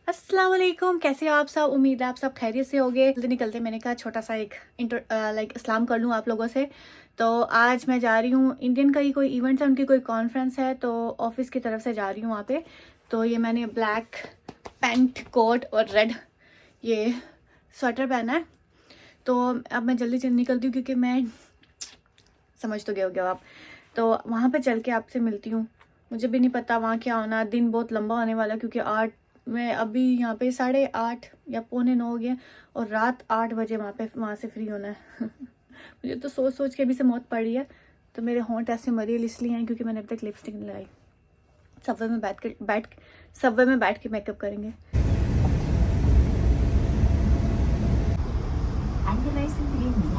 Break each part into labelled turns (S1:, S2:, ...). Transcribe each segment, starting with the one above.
S1: अस्सलाम वालेकुम, कैसे हो आप सब। उम्मीद है आप सब खैरियत से होगे। जल्दी निकलते मैंने कहा छोटा सा एक इस्लाम कर लूँ आप लोगों से। तो आज मैं जा रही हूँ, इंडियन का ही कोई इवेंट है, उनकी कोई कॉन्फ्रेंस है, तो ऑफिस की तरफ से जा रही हूँ वहाँ पे। तो ये मैंने ब्लैक पैंट कोट और रेड ये स्वेटर पहना है। तो अब मैं जल्दी जल्दी निकलती हूँ क्योंकि मैं समझ तो गए हो गया आप। तो वहाँ पे चल के आपसे मिलती हूँ। मुझे भी नहीं पता वहाँ क्या होना, दिन बहुत लंबा होने वाला क्योंकि मैं अभी यहाँ पे 8:30 या 8:45 हो गया और रात 8 बजे वहाँ से फ्री होना है। मुझे तो सोच सोच के अभी से मौत पड़ी है। तो मेरे होंठ ऐसे मरील इसलिए हैं क्योंकि मैंने अभी तक लिपस्टिक नहीं लगाई। सबवे में बैठ के मेकअप करेंगे।
S2: 안내 말씀드립니다.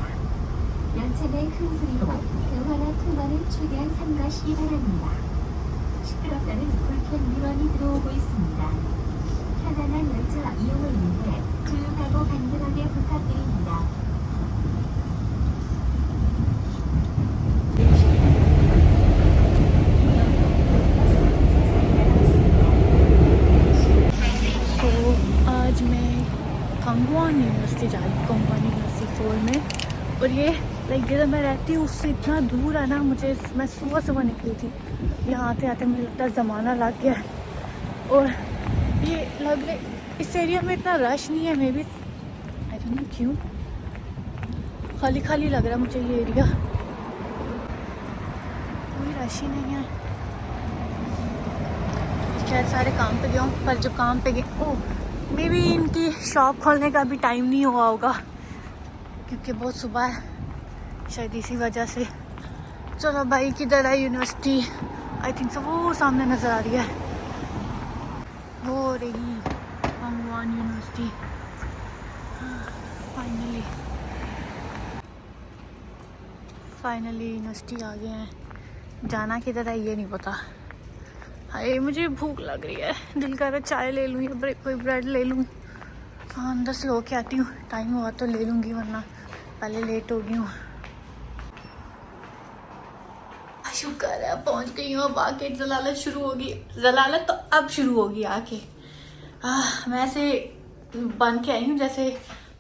S2: 연착을 큰 소리로 대화나 통화는 최대한 삼가시기 바랍니다. 시끄럽다는 불편 민원이 들어오고 있습니다. 편안한 열차 이용을 위해 조용하고 간결하게 부탁드립니다.
S1: आज मैं कंगवान यूनिवर्सिटी जा रही हूँ, कंगवान यूनिवर्सिटी 4 में। और ये जिधर मैं रहती हूँ उससे इतना दूर है ना। मैं सुबह निकली थी, यहाँ आते आते मुझे लगता है ज़माना लग गया है। और ये लग रहा इस एरिया में इतना रश नहीं है, maybe I don't know क्यों, खाली खाली लग रहा है मुझे ये एरिया, कोई रश ही नहीं है। शायद सारे काम पे गए हों, पर जो काम पे गए मे बी इनकी शॉप खोलने का भी टाइम नहीं हुआ होगा क्योंकि बहुत सुबह है, शायद इसी वजह से। चलो भाई, किधर है यूनिवर्सिटी? आई थिंक सो वो सामने नज़र आ रही है, हो रही कंगवान यूनिवर्सिटी। फाइनली यूनिवर्सिटी आ गए हैं। जाना किधर है ये नहीं पता। हाय, मुझे भूख लग रही है, दिल कर रहा चाय ले लूँ या कोई ब्रेड ले लूँ। हाँ, अंदर से होके आती हूँ, टाइम हुआ तो ले लूँगी वरना पहले लेट हो गई हूँ। शुक्र है पहुँच गई हूँ। अब आके जलालत शुरू होगी, जलालत तो अब शुरू होगी आके। मैं ऐसे बन के आई हूँ जैसे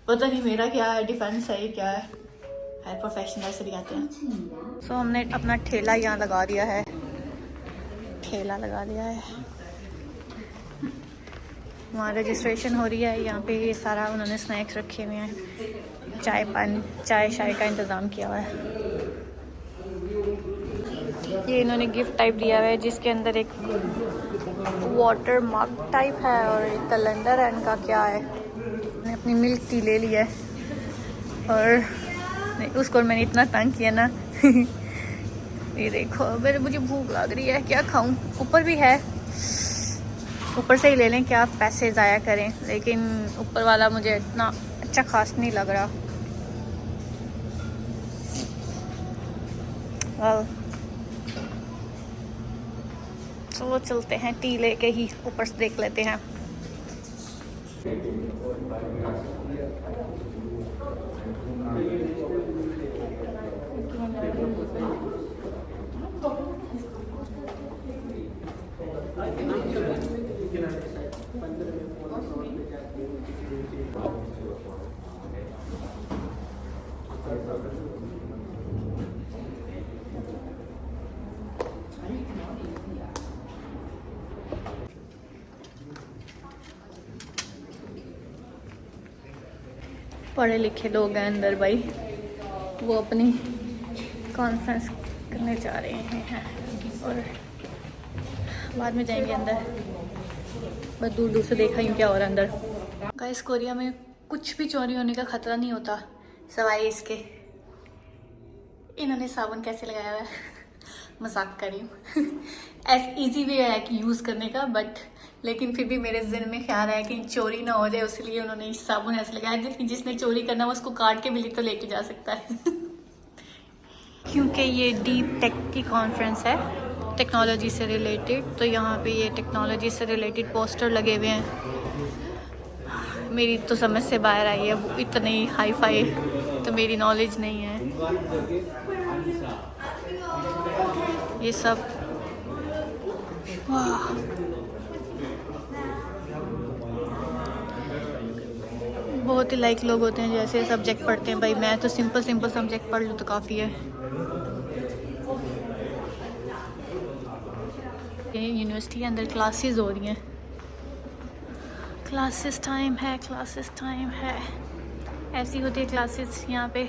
S1: पता नहीं मेरा क्या है, डिफेंस है ये क्या है, प्रोफेशनल ऐसे दिखाते हैं। सो हमने अपना ठेला यहाँ लगा दिया है, वहाँ रजिस्ट्रेशन हो रही है। यहाँ पे ये सारा उन्होंने स्नैक्स रखे हुए हैं, चाय शाय का इंतज़ाम किया हुआ है। ये इन्होंने गिफ्ट टाइप दिया हुआ है जिसके अंदर एक वाटर मग टाइप है और एक कैलेंडर है इनका क्या है। मैंने अपनी मिल्क टी ले लिया है और उसको मैंने इतना तंग किया ना। ये देखो, मुझे भूख लग रही है, क्या खाऊं? ऊपर भी है, ऊपर से ही ले लें, क्या पैसे ज़ाया करें। लेकिन ऊपर वाला मुझे इतना अच्छा खास नहीं लग रहा। तो चलते हैं, टी लेके ही ऊपर से देख लेते हैं। पढ़े लिखे लोग हैं अंदर भाई, वो अपनी कॉन्फ्रेंस करने जा रहे हैं और बाद में जाएंगे अंदर। बस दूर दूर से देखा ही क्या हो रहा है अंदर। गाइस, कोरिया में कुछ भी चोरी होने का खतरा नहीं होता सवाए इसके। इन्होंने साबुन कैसे लगाया हुआ है, मजाक कर रही हूँ। ऐसा इजी वे है कि यूज़ करने का, बट लेकिन फिर भी मेरे ज़हन में ख्याल है कि चोरी ना हो जाए, इसलिए उन्होंने साबुन ऐसे लगाया जिसने चोरी करना वो उसको काट के भी तो लेके जा सकता है। क्योंकि ये डीप टेक की कॉन्फ्रेंस है, टेक्नोलॉजी से रिलेटेड, तो यहाँ पे ये टेक्नोलॉजी से रिलेटेड पोस्टर लगे हुए हैं। मेरी तो समझ से बाहर आई है, वो इतनी हाई फाई तो मेरी नॉलेज नहीं है। ये सब वाह, बहुत ही लाइक लोग होते हैं जैसे सब्जेक्ट पढ़ते हैं। भाई मैं तो सिंपल सिंपल सब्जेक्ट पढ़ लूँ तो काफ़ी है। यूनिवर्सिटी के अंदर क्लासेस हो रही हैं, क्लासेस टाइम है, क्लासेस टाइम है, ऐसी होती है क्लासेस यहाँ पे।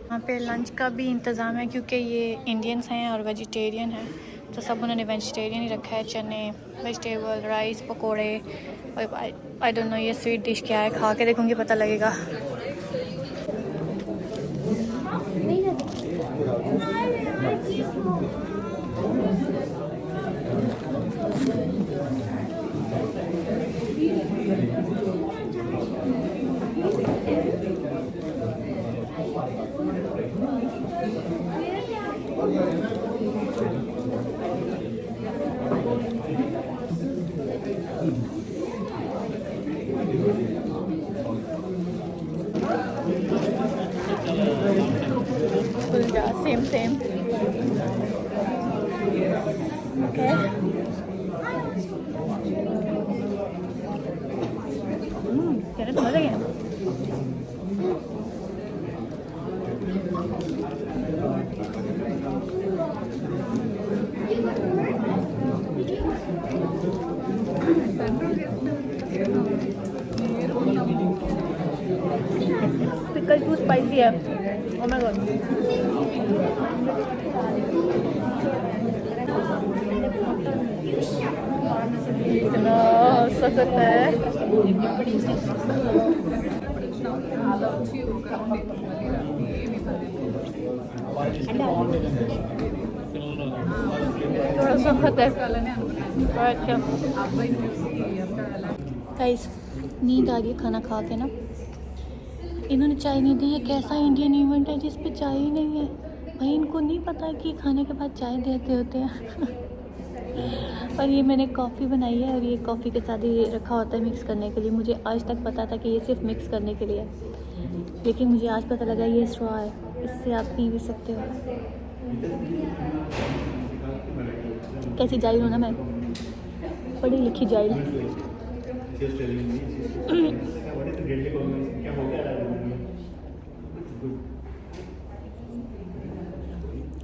S1: यहाँ पे लंच का भी इंतज़ाम है क्योंकि ये इंडियंस हैं और वेजिटेरियन हैं, तो सब उन्होंने वेजिटेरियन ही रखा है। चने, वेजिटेबल, राइस, पकोड़े और आई डोंट नो ये स्वीट डिश क्या है, खा के देखूँगी पता लगेगा। Same okay. क्या तो मज़ा है। पिकल टू स्पाइसी है। Oh my God. इतना सख्त है। थोड़ा सख्त है। अच्छा गाइस, नींद आ रही है खाना खा के ना। इन्होंने चाय नहीं दी। ये कैसा इंडियन इवेंट है जिस पे चाय ही नहीं है? भाई इनको नहीं पता कि खाने के बाद चाय देते होते हैं। और ये मैंने कॉफ़ी बनाई है और ये कॉफ़ी के साथ ही रखा होता है मिक्स करने के लिए। मुझे आज तक पता था कि ये सिर्फ मिक्स करने के लिए है, लेकिन मुझे आज पता लगा ये स्ट्रॉ है, इससे आप पी भी सकते हो। कैसी जाहिल हूँ ना मैं, पढ़ी लिखी जाहिल।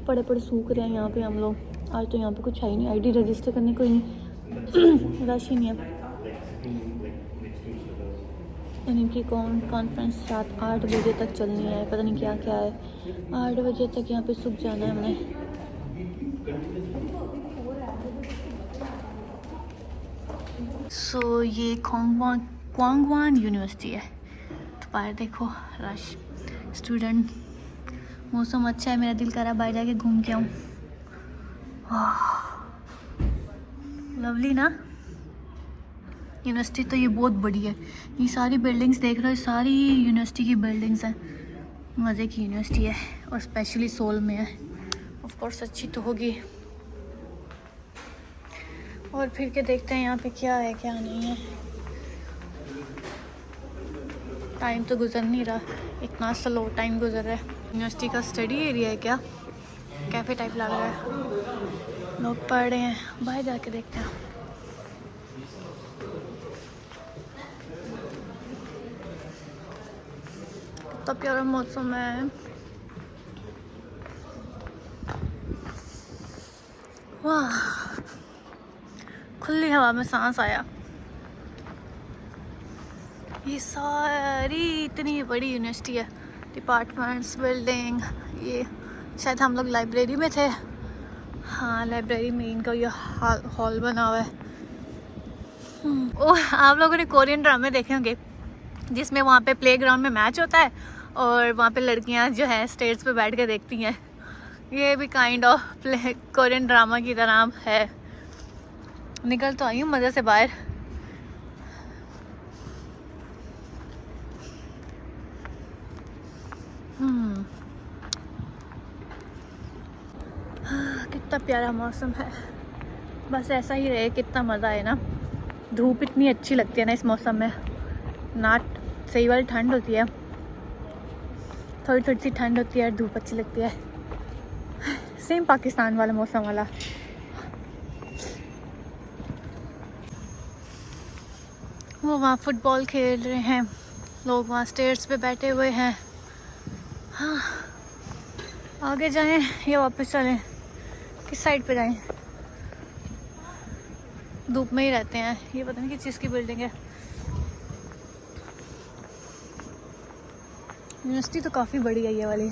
S1: पड़े पड़े सूख रहे हैं यहाँ पे हम लोग। आज तो यहाँ पे कुछ है ही नहीं, आईडी रजिस्टर करने कोई नहीं। रश ही नहीं है। इनकी कॉन्फ्रेंस रात 8 बजे तक चलनी है, पता नहीं क्या क्या है। 8 बजे तक यहाँ पे सूख जाना है हमने। सो ये क्वांगवान यूनिवर्सिटी है। तो बाहर देखो रश, स्टूडेंट। मौसम अच्छा है, मेरा दिल कर रहा है बाहर जाके घूम के आऊँ। लवली ना यूनिवर्सिटी। तो ये बहुत बड़ी है। ये सारी बिल्डिंग्स देख रहे हो, सारी यूनिवर्सिटी की बिल्डिंग्स हैं। मज़े की यूनिवर्सिटी है और स्पेशली सोल में है। ऑफ कोर्स अच्छी तो होगी। और फिर के देखते हैं यहाँ पे क्या है क्या नहीं है। टाइम तो गुजर नहीं रहा, इतना स्लो टाइम गुजर रहा है। यूनिवर्सिटी का स्टडी एरिया है क्या? कैफ़े टाइप लग रहा है। लोग पढ़ रहे हैं, बाहर जाके देखते हैं। तो प्यारा मौसम है। वाह, खुली हवा में सांस आया। ये सारी इतनी बड़ी यूनिवर्सिटी है, डिपार्टमेंट्स, बिल्डिंग। ये शायद हम लोग लाइब्रेरी में थे। हाँ, लाइब्रेरी में इनका ये हॉल बना हुआ है। ओह, आप लोगों ने कोरियन ड्रामे देखे होंगे जिसमें वहाँ पे प्लेग्राउंड में मैच होता है और वहाँ पे लड़कियाँ जो है स्टेज पे बैठ के देखती हैं। ये भी काइंड ऑफ कोरियन ड्रामा की तरह है। निकल तो आई हूँ मज़े से बाहर। कितना प्यारा मौसम है। बस ऐसा ही रहे, कितना मज़ा है ना। धूप इतनी अच्छी लगती है ना इस मौसम में। ना सही वाली ठंड होती है, थोड़ी थोड़ी सी ठंड होती है और धूप अच्छी लगती है। सेम पाकिस्तान वाला मौसम वाला। वो वहाँ फुटबॉल खेल रहे हैं लोग, वहाँ स्टेयर्स पे बैठे हुए हैं। हाँ, आगे जाएं या वापस चलें, किस साइड पे जाएं? धूप में ही रहते हैं। ये पता नहीं किस चीज़ की बिल्डिंग है। यूनिवर्सिटी तो काफ़ी बड़ी है ये वाली।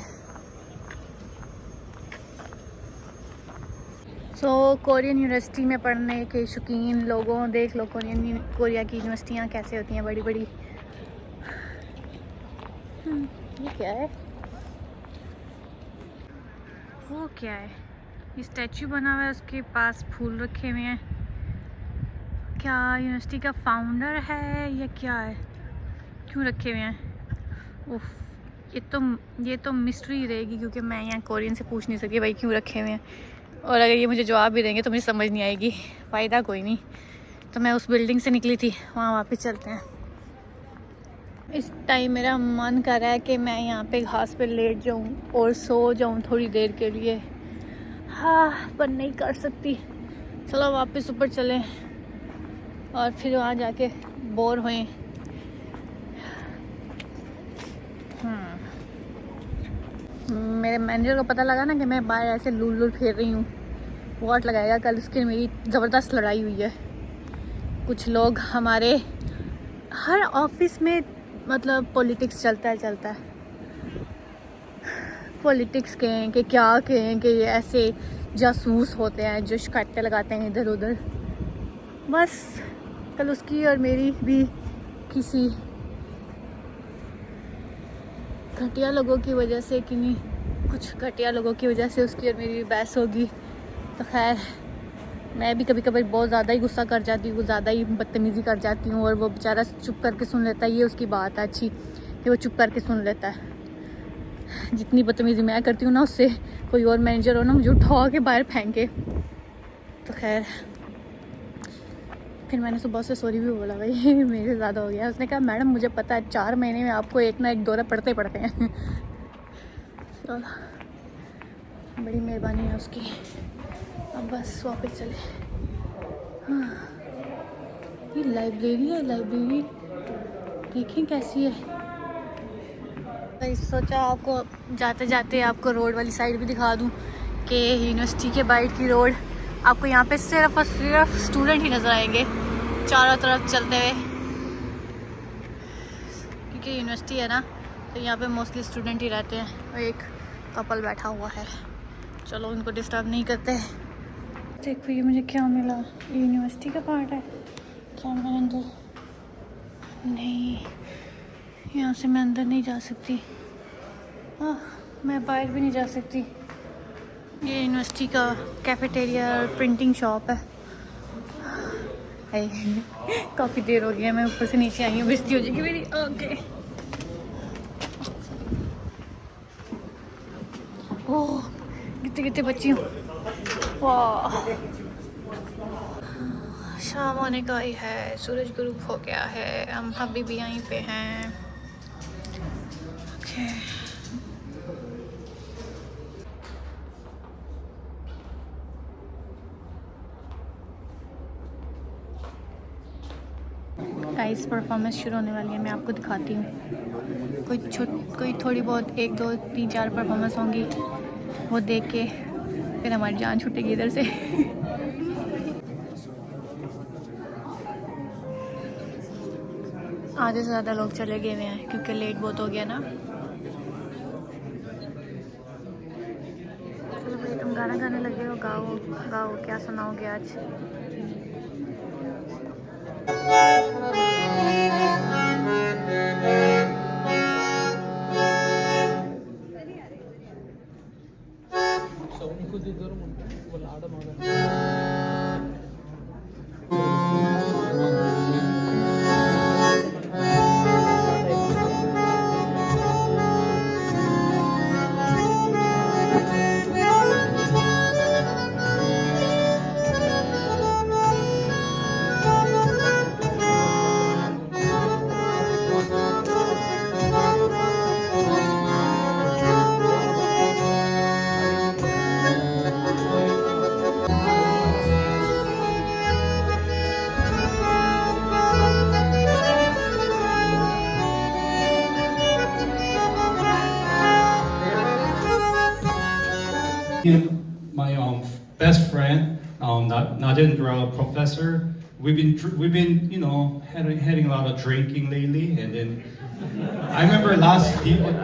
S1: कोरियन यूनिवर्सिटी में पढ़ने के शौकीन लोगों, देख लो कोरिया की यूनिवर्सिटियाँ कैसे होती हैं, बड़ी बड़ी। ये क्या है? वो क्या है? ये स्टैचू बना हुआ है, उसके पास फूल रखे हुए हैं। क्या यूनिवर्सिटी का फाउंडर है या क्या है? क्यों रखे हुए हैं? उफ, ये तो मिस्ट्री रहेगी, क्योंकि मैं यहाँ कोरियन से पूछ नहीं सकी भाई क्यों रखे हुए हैं। और अगर ये मुझे जवाब भी देंगे तो मुझे समझ नहीं आएगी, फ़ायदा कोई नहीं। तो मैं उस बिल्डिंग से निकली थी, वहाँ वापस चलते हैं। इस टाइम मेरा मन कर रहा है कि मैं यहाँ पे घास पे लेट जाऊँ और सो जाऊँ थोड़ी देर के लिए। हाँ, पर नहीं कर सकती। चलो वापस ऊपर चलें और फिर वहाँ जाके बोर हुए। मेरे मैनेजर को पता लगा ना कि मैं बाहर ऐसे लूल फेर रही हूँ, वॉट लगाएगा। कल उसकी मेरी ज़बरदस्त लड़ाई हुई है। कुछ लोग हमारे हर ऑफिस में मतलब पॉलिटिक्स चलता है। पॉलिटिक्स कहें कि क्या कहें कि ये ऐसे जासूस होते हैं जो शिकायतें लगाते हैं इधर उधर। बस कल उसकी और मेरी भी किसी घटिया लोगों की वजह से, कि नहीं, कुछ घटिया लोगों की वजह से उसकी और मेरी भी बहस होगी। तो खैर, मैं भी कभी कभी बहुत ज़्यादा ही गुस्सा कर जाती हूँ, ज़्यादा ही बदतमीज़ी कर जाती हूँ, और वो बेचारा चुप करके सुन लेता है। ये उसकी बात है अच्छी कि वो चुप करके सुन लेता है। जितनी बदतमीज़ी मैं करती हूँ ना, उससे कोई और मैनेजर हो ना, मुझे उठा के बाहर फेंके। तो खैर, फिर मैंने सुबह से सॉरी भी बोला, भाई मेरे ज़्यादा हो गया। उसने कहा मैडम मुझे पता है 4 महीने में आपको एक ना एक दौरा पड़ते हैं। तो बड़ी मेहरबानी है उसकी। अब बस वापस चले। हाँ, ये लाइब्रेरी है, लाइब्रेरी देखें कैसी है। तो सोचा आपको जाते जाते आपको रोड वाली साइड भी दिखा दूँ कि यूनिवर्सिटी के बाइट की रोड। आपको यहाँ पे सिर्फ और सिर्फ स्टूडेंट ही नज़र आएंगे चारों तरफ चलते हुए, क्योंकि यूनिवर्सिटी है ना, तो यहाँ पे मोस्टली स्टूडेंट ही रहते हैं। और एक कपल बैठा हुआ है, चलो उनको डिस्टर्ब नहीं करते। देखो ये मुझे क्या मिला, ये यूनिवर्सिटी का पार्ट है क्या? मैं अंदर नहीं, यहाँ से मैं अंदर नहीं जा सकती। मैं बाहर भी नहीं जा सकती। ये यूनिवर्सिटी का कैफेटेरिया और प्रिंटिंग शॉप है। काफ़ी देर हो गई है, मैं ऊपर से नीचे आई हूँ, बेइज्जती हो जाएगी मेरी। ओके, ओह कितने बच्ची हूँ। वाह, शाम होने का ही है, सूरज गुरूब हो गया है, हम अभी भी यहीं पे हैं। ओके, गाइस परफॉर्मेंस शुरू होने वाली है, मैं आपको दिखाती हूँ। कोई थोड़ी बहुत 1 2 3 4 परफॉर्मेंस होंगी, वो देख के फिर हमारी जान छूटेगी इधर से। आधे से ज़्यादा लोग चले गए हुए हैं क्योंकि लेट बहुत हो गया ना। चलो भाई, तुम गाना गाने लगे हो, गाओ, क्या सुनाओगे आज?
S3: My best friend, Najendra professor. We've been having a lot of drinking lately, and then I remember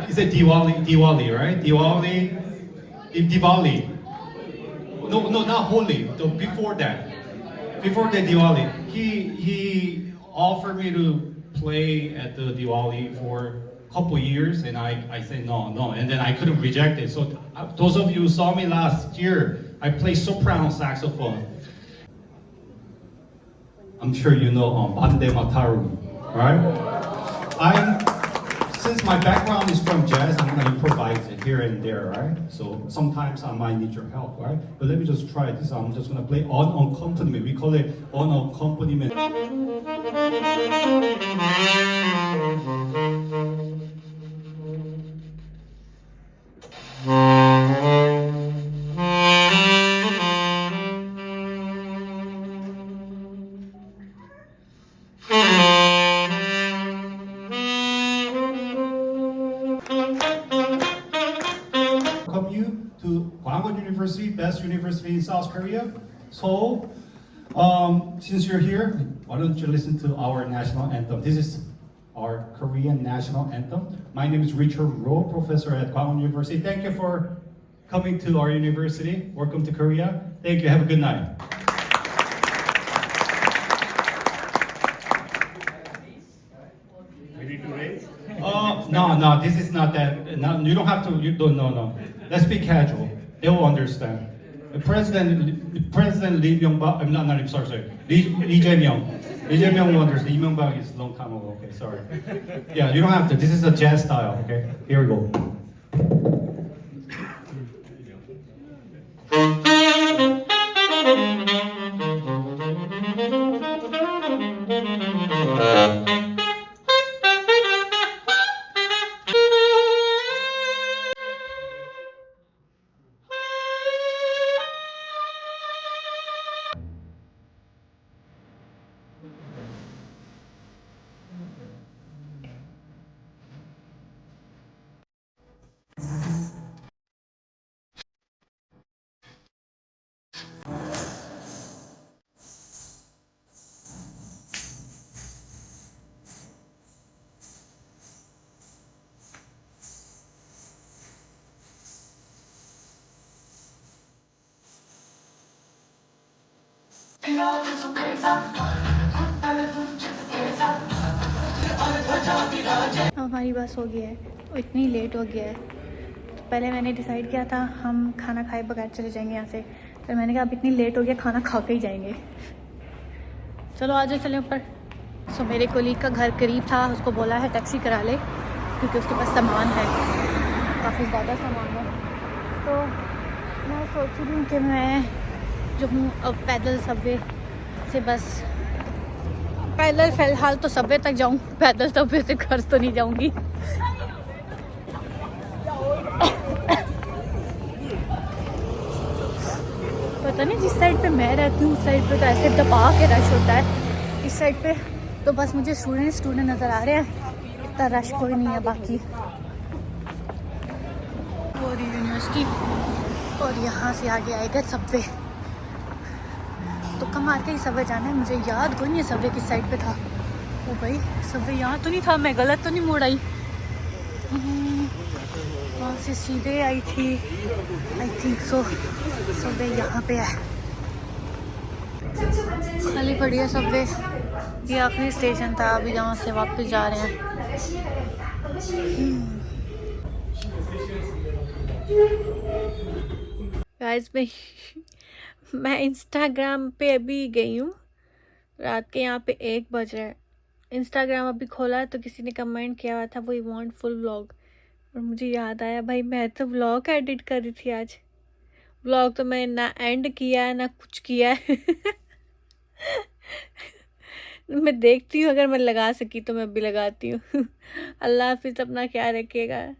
S3: is it Diwali, right? Diwali. No, not Holi. Before that, before the Diwali, he offered me to play at the Diwali for a couple years, and I said no, and then I couldn't reject it. So those of you who saw me last year, I play soprano saxophone. I'm sure you know Bande Mataru, right? Since my background is from jazz, I'm gonna improvise it here and there, right? So sometimes I might need your help, right? But let me just try this. I'm just gonna play on accompaniment. We call it on accompaniment. Welcome you to Gwangwon University, best university in South Korea, Seoul. Since you're here, why don't you listen to our national anthem? This is our Korean national anthem. My name is Richard Roh, professor at Gwangwon University. Thank you for coming to our university. Welcome to Korea. Thank you. Have a good night. No, this is not that. No, you don't have to. You don't. No. Let's be casual. They will understand. President Lee Myung-bak. I'm not. Sorry. Lee Jae-myung. Lee Jae-myung will understand. Lee Myung-bak is a long time ago. Okay, sorry. Yeah, you don't have to. This is a jazz style. Okay, here we go.
S1: अब हमारी बस हो गई है और इतनी late हो गया है। तो पहले मैंने डिसाइड किया था हम खाना खाए बगैर चले जाएंगे यहाँ से, फिर मैंने कहा अब इतनी लेट हो गया खाना खा के ही जाएंगे। चलो आज चलें ऊपर। सो मेरे कोलीग का घर करीब था, उसको बोला है टैक्सी करा ले क्योंकि उसके पास सामान है, काफ़ी ज़्यादा सामान है। तो मैं सोच रही हूँ कि मैं जो हूँ अब पैदल सबवे से बस पैदल फ़िलहाल तो सबवे तक जाऊँ, पैदल सबवे से घर तो नहीं जाऊँगी। पता नहीं जिस साइड पे मैं रहती हूँ उस साइड पे तो ऐसे दबा के रश होता है, इस साइड पे तो बस मुझे स्टूडेंट नज़र आ रहे हैं, इतना रश कोई नहीं है बाकी। और यूनिवर्सिटी और यहाँ से आगे आएगा सबवे, तो कम आके ही सबवे जाना है। मुझे याद कोई नहीं है सबवे किस साइड पे था। ओ भाई सबवे यहाँ तो नहीं था, मैं गलत तो नहीं मोड़ आई, वहाँ से सीधे आई थी आई थिंक सो। सबवे यहाँ पे है, खाली पड़ी है सबवे। ये आखिरी स्टेशन था, अभी यहाँ से वापस जा रहे हैं। गाइस मैं इंस्टाग्राम पे अभी गई हूँ, रात के यहाँ पे 1 बज रहा है। इंस्टाग्राम अभी खोला है तो किसी ने कमेंट किया हुआ था वो वांट फुल व्लॉग, और मुझे याद आया भाई मैं तो व्लॉग एडिट कर रही थी आज। व्लॉग तो मैंने ना एंड किया है ना कुछ किया है। मैं देखती हूँ, अगर मैं लगा सकी तो मैं भी लगाती हूँ। अल्लाह हाफिज़, अपना ख्याल रखिएगा।